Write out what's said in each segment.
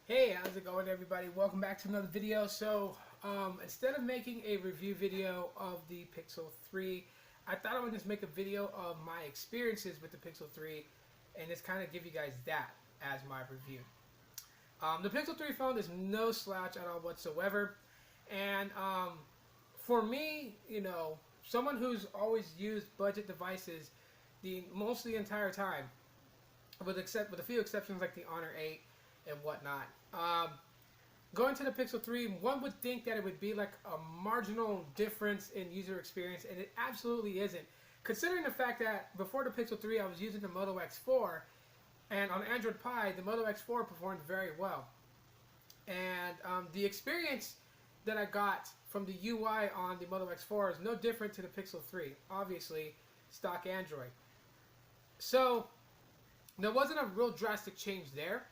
Hey, how's it going, everybody? Welcome back to another video. So instead of making a review video of the Pixel 3, I thought I would just make a video of my experiences with the Pixel 3 and just kind of give you guys that as my review. The Pixel 3 phone is no slouch at all whatsoever, and for me, someone who's always used budget devices most of the entire time, with a few exceptions like the Honor 8 and whatnot. Going to the Pixel 3, one would think that it would be like a marginal difference in user experience, and it absolutely isn't. Considering the fact that before the Pixel 3, I was using the Moto X4, and on Android Pie, the Moto X4 performed very well. And the experience that I got from the UI on the Moto X4 is no different to the Pixel 3. Obviously, stock Android. So there wasn't a real drastic change there.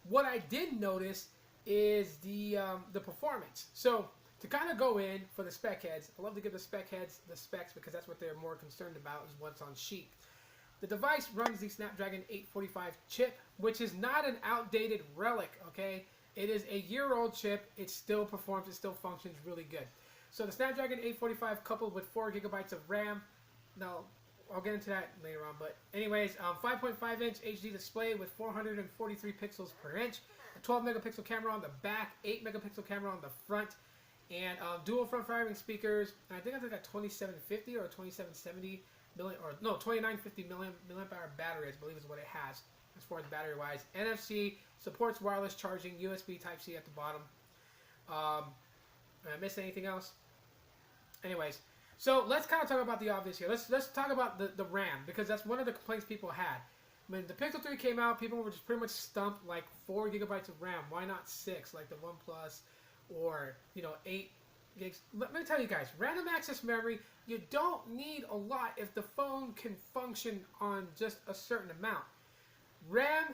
What I did notice is the performance. So to kind of go in for the spec heads, I love to give the spec heads the specs because that's what they're more concerned about, is what's on sheet. The device runs the Snapdragon 845 chip, which is not an outdated relic, okay? It is a year-old chip. It still performs, it still functions really good. So the Snapdragon 845 coupled with 4 gigabytes of RAM. Now, I'll get into that later on, but anyways, 5.5-inch HD display with 443 pixels per inch, a 12 megapixel camera on the back, 8 megapixel camera on the front, and dual front firing speakers. And I think a 2750 or a 2770 no, 2950 milliamp hour battery, I believe is what it has as far as battery wise. NFC, supports wireless charging, USB Type-C at the bottom. Did I miss anything else? Anyways. So let's kind of talk about the obvious here. Let's talk about the RAM, because that's one of the complaints people had. When the Pixel 3 came out, people were just pretty much stumped, like 4 gigabytes of RAM. Why not 6, like the OnePlus, or 8 gigs? Let me tell you guys, random access memory, you don't need a lot if the phone can function on just a certain amount. RAM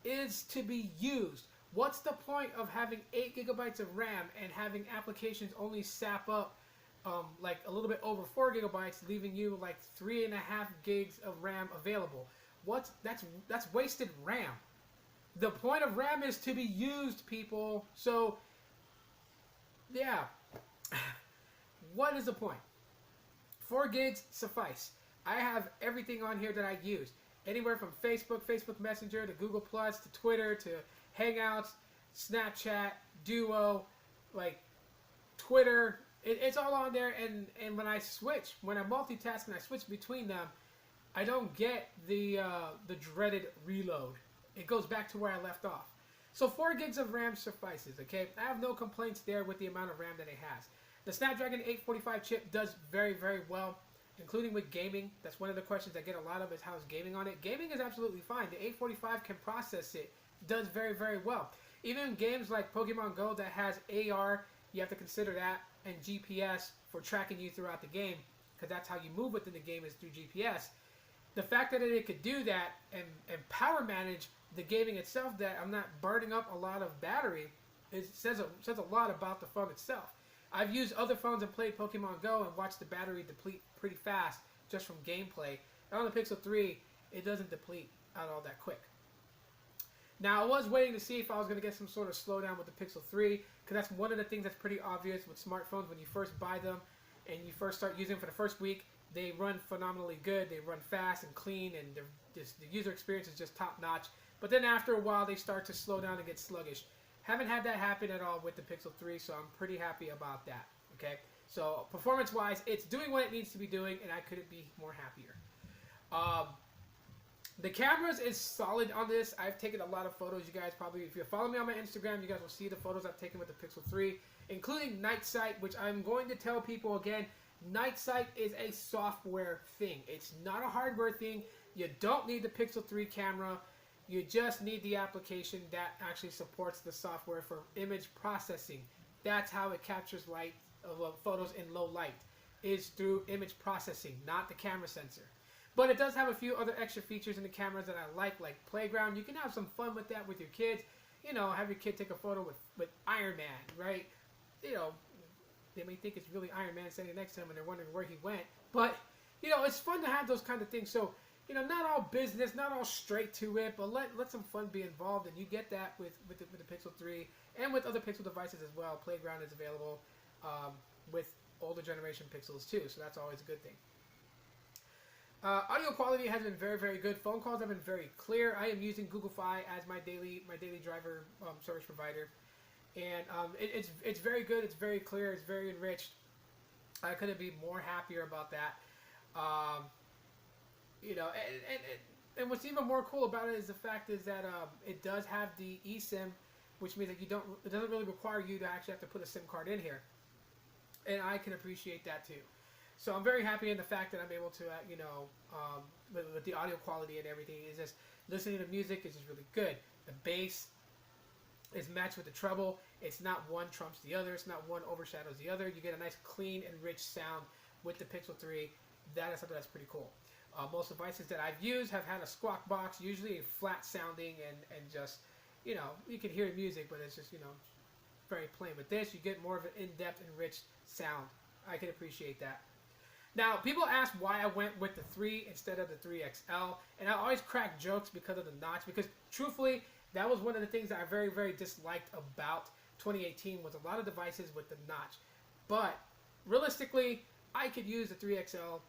is to be used. What's the point of having 8 gigabytes of RAM and having applications only sap up like a little bit over 4 gigabytes, leaving you like 3.5 gigs of RAM available? That's wasted RAM. The point of RAM is to be used, people. So yeah, what is the point? 4 gigs suffice. I have everything on here that I use, anywhere from Facebook Messenger to Google Plus to Twitter to Hangouts, Snapchat, Duo, like Twitter. It's all on there, and when I multitask and I switch between them, I don't get the dreaded reload. It goes back to where I left off. So 4 gigs of RAM suffices, okay? I have no complaints there with the amount of RAM that it has. The Snapdragon 845 chip does very, very well, including with gaming. That's one of the questions I get a lot of, is how's gaming on it. Gaming is absolutely fine. The 845 can process it. Does very, very well. Even games like Pokemon Go that has AR, you have to consider that, and GPS for tracking you throughout the game, because that's how you move within the game, is through GPS. The fact that it could do that and power manage the gaming itself, that I'm not burning up a lot of battery, says a lot about the phone itself. I've used other phones and played Pokemon Go and watched the battery deplete pretty fast just from gameplay. And on the Pixel 3, it doesn't deplete out all that quick. Now, I was waiting to see if I was going to get some sort of slowdown with the Pixel 3, because that's one of the things that's pretty obvious with smartphones. When you first buy them and you first start using them for the first week, they run phenomenally good. They run fast and clean, and the user experience is just top-notch. But then after a while, they start to slow down and get sluggish. Haven't had that happen at all with the Pixel 3, so I'm pretty happy about that. Okay, so performance-wise, it's doing what it needs to be doing, and I couldn't be more happier. The cameras is solid on this. I've taken a lot of photos. You guys probably, if you follow me on my Instagram, you guys will see the photos I've taken with the Pixel 3, including night sight, which I'm going to tell people again, night sight is a software thing. It's not a hardware thing. You don't need the Pixel 3 camera. You just need the application that actually supports the software for image processing. That's how it captures light of photos in low light, is through image processing, not the camera sensor. But it does have a few other extra features in the cameras that I like playground. You can have some fun with that with your kids. Have your kid take a photo with Iron Man, right? They may think it's really Iron Man standing next to him and they're wondering where he went. But, it's fun to have those kind of things. So not all business, not all straight to it, but let some fun be involved, and you get that with the Pixel 3 and with other Pixel devices as well. Playground is available with older generation Pixels too, so that's always a good thing. Audio quality has been very, very good. Phone calls have been very clear. I am using Google Fi as my daily driver service provider, and it's very good. It's very clear. It's very enriched. I couldn't be more happier about that. And what's even more cool about it is the fact is that it does have the eSIM, which means that it doesn't really require you to actually have to put a SIM card in here, and I can appreciate that too. So I'm very happy in the fact that I'm able to, with the audio quality and everything, is just listening to music is just really good. The bass is matched with the treble. It's not one trumps the other. It's not one overshadows the other. You get a nice, clean, and rich sound with the Pixel 3. That is something that's pretty cool. Most devices that I've used have had a squawk box, usually flat sounding and just, you can hear the music, but it's just, very plain. With this, you get more of an in-depth, enriched sound. I can appreciate that. Now, people ask why I went with the 3 instead of the 3XL, and I always crack jokes because of the notch, because truthfully, that was one of the things that I very, very disliked about 2018 was a lot of devices with the notch. But realistically, I could use the 3XL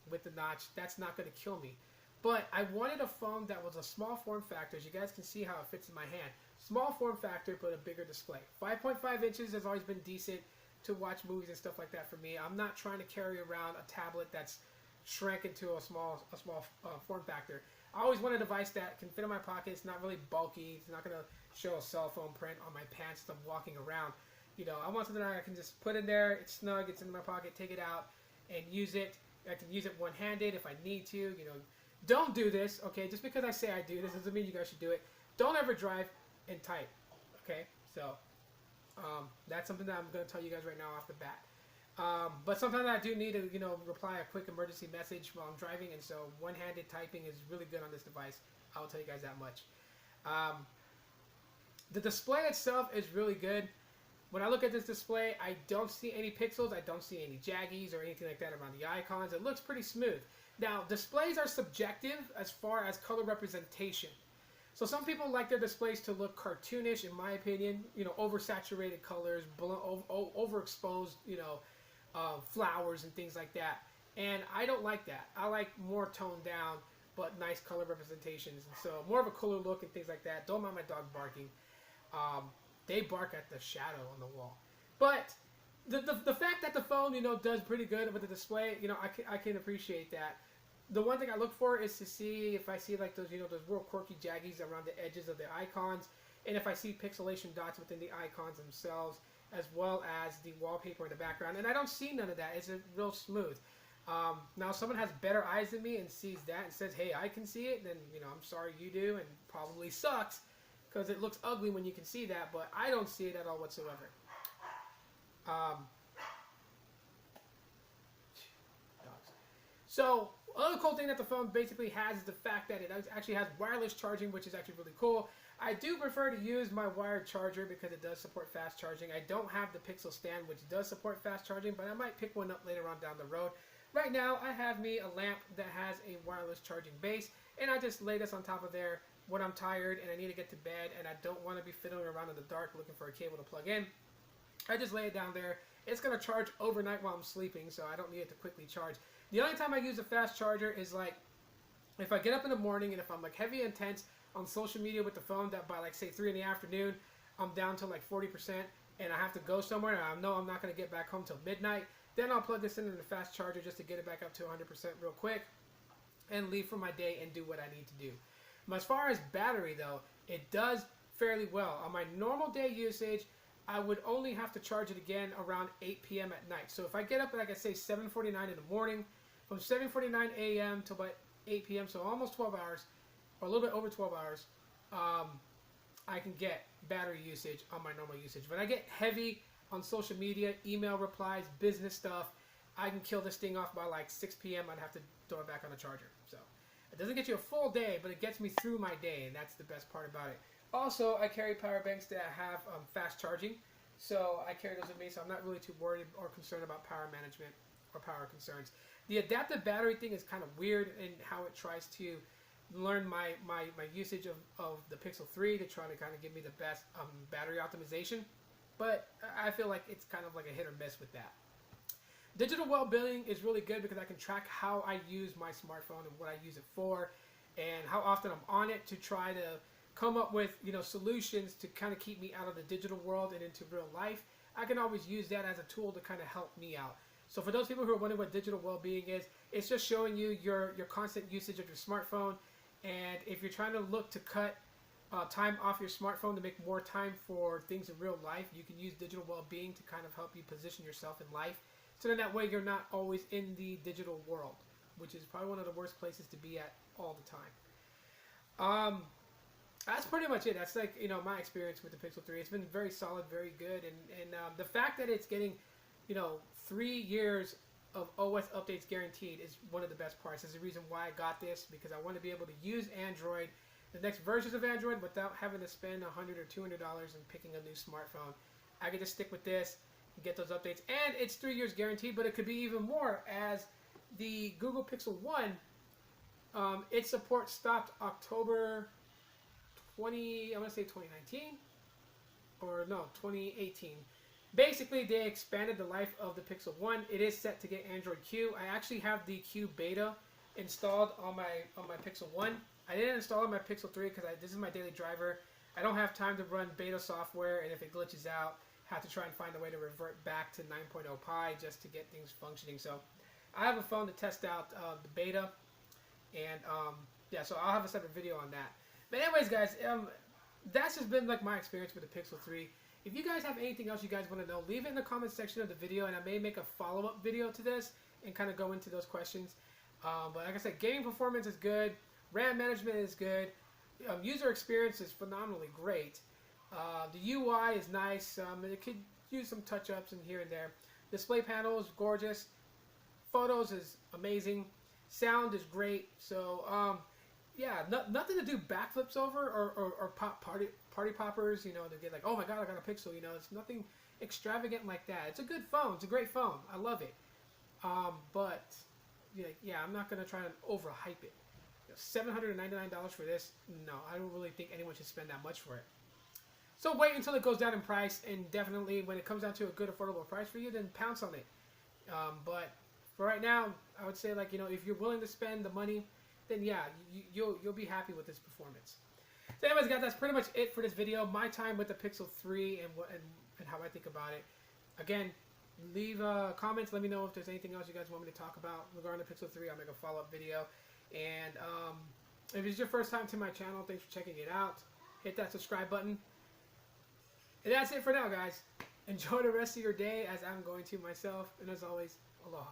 with the notch. That's not going to kill me. But I wanted a phone that was a small form factor. As you guys can see how it fits in my hand. Small form factor, but a bigger display. 5.5 inches has always been decent to watch movies and stuff like that for me. I'm not trying to carry around a tablet that's shrank into a small form factor. I always want a device that can fit in my pocket. It's not really bulky. It's not going to show a cell phone print on my pants as I'm walking around. I want something that I can just put in there. It's snug. It's in my pocket. Take it out and use it. I can use it one-handed if I need to. Don't do this, okay? Just because I say I do this doesn't mean you guys should do it. Don't ever drive and type, okay? So that's something that I'm going to tell you guys right now off the bat. But sometimes I do need to, reply a quick emergency message while I'm driving, and so one-handed typing is really good on this device. I will tell you guys that much. The display itself is really good. When I look at this display, I don't see any pixels. I don't see any jaggies or anything like that around the icons. It looks pretty smooth. Now, displays are subjective as far as color representation. So some people like their displays to look cartoonish, in my opinion. Oversaturated colors, overexposed, flowers and things like that. And I don't like that. I like more toned down, but nice color representations. And so more of a cooler look and things like that. Don't mind my dog barking. They bark at the shadow on the wall. But the fact that the phone, does pretty good with the display, I can appreciate that. The one thing I look for is to see if I see like those, those real quirky jaggies around the edges of the icons, and if I see pixelation dots within the icons themselves, as well as the wallpaper in the background. And I don't see none of that. It's real smooth. Now, if someone has better eyes than me and sees that and says, hey, I can see it, then, I'm sorry you do, and probably sucks, because it looks ugly when you can see that, but I don't see it at all whatsoever. So, another cool thing that the phone basically has is the fact that it actually has wireless charging, which is actually really cool. I do prefer to use my wired charger because it does support fast charging. I don't have the Pixel stand, which does support fast charging, but I might pick one up later on down the road. Right now, I have me a lamp that has a wireless charging base, and I just lay this on top of there when I'm tired and I need to get to bed and I don't want to be fiddling around in the dark looking for a cable to plug in. I just lay it down there. It's going to charge overnight while I'm sleeping, so I don't need it to quickly charge. The only time I use a fast charger is like if I get up in the morning and if I'm like heavy intense on social media with the phone that by like say 3 in the afternoon I'm down to like 40% and I have to go somewhere and I know I'm not going to get back home till midnight, then I'll plug this into the fast charger just to get it back up to 100% real quick and leave for my day and do what I need to do. As far as battery though, it does fairly well. On my normal day usage, I would only have to charge it again around 8 p.m. at night. So if I get up at, like I say, 7:49 in the morning, from 7:49 a.m. to about 8 p.m., so almost 12 hours, or a little bit over 12 hours, I can get battery usage on my normal usage. When I get heavy on social media, email replies, business stuff, I can kill this thing off by like 6 p.m. I'd have to throw it back on the charger. So it doesn't get you a full day, but it gets me through my day, and that's the best part about it. Also, I carry power banks that have fast charging, so I carry those with me, so I'm not really too worried or concerned about power management or power concerns. The adaptive battery thing is kind of weird in how it tries to learn my usage of the Pixel 3 to try to kind of give me the best battery optimization. But I feel like it's kind of like a hit or miss with that. Digital well-being is really good because I can track how I use my smartphone and what I use it for, and how often I'm on it to try to come up with solutions to kind of keep me out of the digital world and into real life. I can always use that as a tool to kind of help me out. So for those people who are wondering what digital well-being is, it's just showing you your constant usage of your smartphone, and if you're trying to look to cut time off your smartphone to make more time for things in real life, you can use digital well-being to kind of help you position yourself in life. So then that way you're not always in the digital world, which is probably one of the worst places to be at all the time. That's pretty much it. That's like, my experience with the Pixel 3. It's been very solid, very good. And the fact that it's getting, 3 years of OS updates guaranteed is one of the best parts. Is the reason why I got this, because I want to be able to use Android, the next versions of Android, without having to spend $100 or $200 and picking a new smartphone. I can just stick with this, get those updates, and it's 3 years guaranteed, but it could be even more, as the Google Pixel 1, its support stopped October 2019, or no, 2018. Basically, they expanded the life of the Pixel 1. It is set to get Android Q. I actually have the Q beta installed on my Pixel 1. I didn't install it on my Pixel 3 because this is my daily driver. I don't have time to run beta software, and if it glitches out, have to try and find a way to revert back to 9.0 Pi just to get things functioning. So I have a phone to test out the beta, and yeah, so I'll have a separate video on that. But anyways, guys, that's just been like my experience with the Pixel 3. If you guys have anything else you guys want to know, leave it in the comment section of the video, and I may make a follow-up video to this and kind of go into those questions. But like I said, gaming performance is good, RAM management is good, user experience is phenomenally great. The UI is nice. It could use some touch-ups in here and there. Display panel is gorgeous. Photos is amazing. Sound is great. So yeah, nothing to do backflips over or pop party poppers. To get like, oh my god, I got a Pixel. It's nothing extravagant like that. It's a good phone. It's a great phone. I love it. But yeah, I'm not gonna try and overhype it. $799 for this? No, I don't really think anyone should spend that much for it. So wait until it goes down in price, and definitely when it comes down to a good affordable price for you, then pounce on it. But for right now, I would say, like, if you're willing to spend the money, then yeah, you'll be happy with this performance. So anyways, guys, that's pretty much it for this video. My time with the Pixel 3 and how I think about it. Again, leave comments. Let me know if there's anything else you guys want me to talk about regarding the Pixel 3. I'll make a follow-up video. And if it's your first time to my channel, thanks for checking it out. Hit that subscribe button. And that's it for now, guys. Enjoy the rest of your day, as I'm going to myself. And as always, aloha.